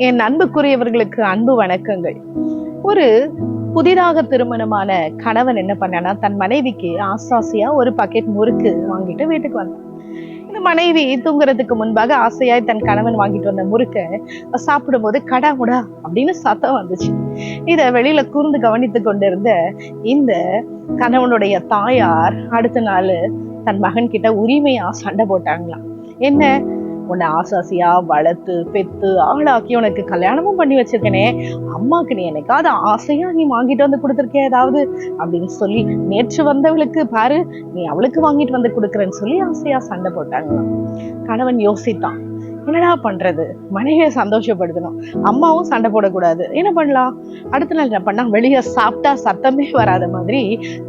என் அன்புக்குரியவர்களுக்கு அன்பு வணக்கங்கள். ஒரு புதிதாக திருமணமான கணவன் என்ன பண்ணானா, தன் மனைவிக்கு ஆசாசியா ஒரு பாக்கெட் முறுக்கு வாங்கிட்டு வீட்டுக்கு வந்தான். இந்த மனைவி தூங்குறதுக்கு முன்பாக ஆசையாய் தன் கணவன் வாங்கிட்டு வந்த முறுக்க சாப்பிடும் போது கடா முடா அப்படின்னு சத்தம் வந்துச்சு. இத வெளியில கூர்ந்து கவனித்து கொண்டிருந்த இந்த கணவனுடைய தாயார் அடுத்த நாள் தன் மகன் கிட்ட உரிமையா சண்டை போட்டாங்களாம். என்ன, உன்னை ஆசாசியா வளர்த்து பெத்து ஆளாக்கி உனக்கு கல்யாணமும் பண்ணி வச்சிருக்கனே, அம்மாக்கு நீ என்னைக்காவது ஆசையா நீ வாங்கிட்டு வந்து கொடுத்துருக்கே ஏதாவது அப்படின்னு சொல்லி, நேற்று வந்தவளுக்கு பாரு நீ அவளுக்கு வாங்கிட்டு வந்து கொடுக்குறேன்னு சொல்லி ஆசையா சண்டை போட்டாங்களாம். கணவன் யோசித்தான், என்னடா பண்றது, மனைவியை சந்தோஷப்படுத்தணும், அம்மாவும் சண்டை போடக்கூடாது, என்ன பண்ணலாம்? அடுத்த நாள் என்ன பண்ணா, வெளியே சாப்பிட்டா சத்தமே வராத மாதிரி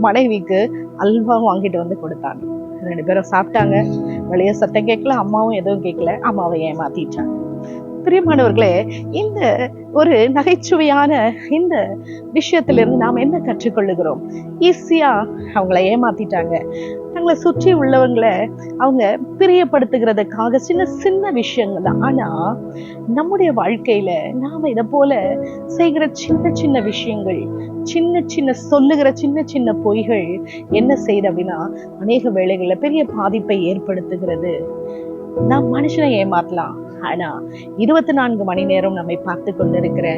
மனைவிக்கு அல்வா வாங்கிட்டு வந்து கொடுத்தாங்க. 2 பேரும் சாப்பிட்டாங்க. வெளியே சத்தம் கேட்கல, அம்மாவும் எதுவும் கேட்கல, அம்மாவை ஏமாத்திட்டாங்க. பிரியமானவர்களே, இந்த ஒரு நகைச்சுவையான இந்த விஷயத்திலிருந்து நாம் என்ன கற்றுக்கொள்ளுகிறோம்? ஈஸியா அவங்கள ஏமாத்திட்டாங்க. தங்களை சுற்றி உள்ளவங்களை அவங்க பிரியப்படுத்துகிறதுக்காக சின்ன சின்ன விஷயங்கள் தான். ஆனா நம்முடைய வாழ்க்கையில நாம இதை போல செய்கிற சின்ன சின்ன விஷயங்கள், சின்ன சின்ன சொல்லுகிற சின்ன சின்ன பொய்கள் என்ன செய்யுது அப்படின்னா, அநேக வேளைகள்ல பெரிய பாதிப்பை ஏற்படுத்துகிறது. நாம் மனுஷனை ஏமாத்தலாம், ஆனா 24 மணி நேரம் நம்மை பார்த்து கொண்டிருக்கிற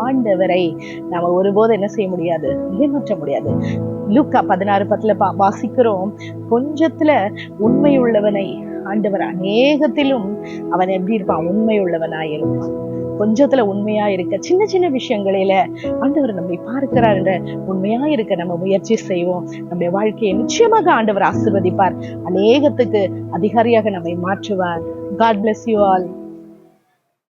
ஆண்டவரை நாம ஒருபோது என்ன செய்ய முடியாது, ஏமாற்ற முடியாது. லூக்கா 16:10 வாசிக்கிறோம், கொஞ்சத்துல உண்மை உள்ளவனை ஆண்டவர் அநேகத்திலும் அவன் எப்படி இருப்பான், உண்மை உள்ளவனாய் இருப்பான். கொஞ்சத்துல உண்மையா இருக்க, சின்ன சின்ன விஷயங்களில ஆண்டவர் நம்மை பார்க்கிறார் என்ற உண்மையா இருக்க நம்ம முயற்சி செய்வோம். நம்முடைய வாழ்க்கையை நிச்சயமாக ஆண்டவர் ஆசீர்வதிப்பார். அநேகத்துக்கு அதிகாரியாக நம்மை மாற்றுவார். God bless you all.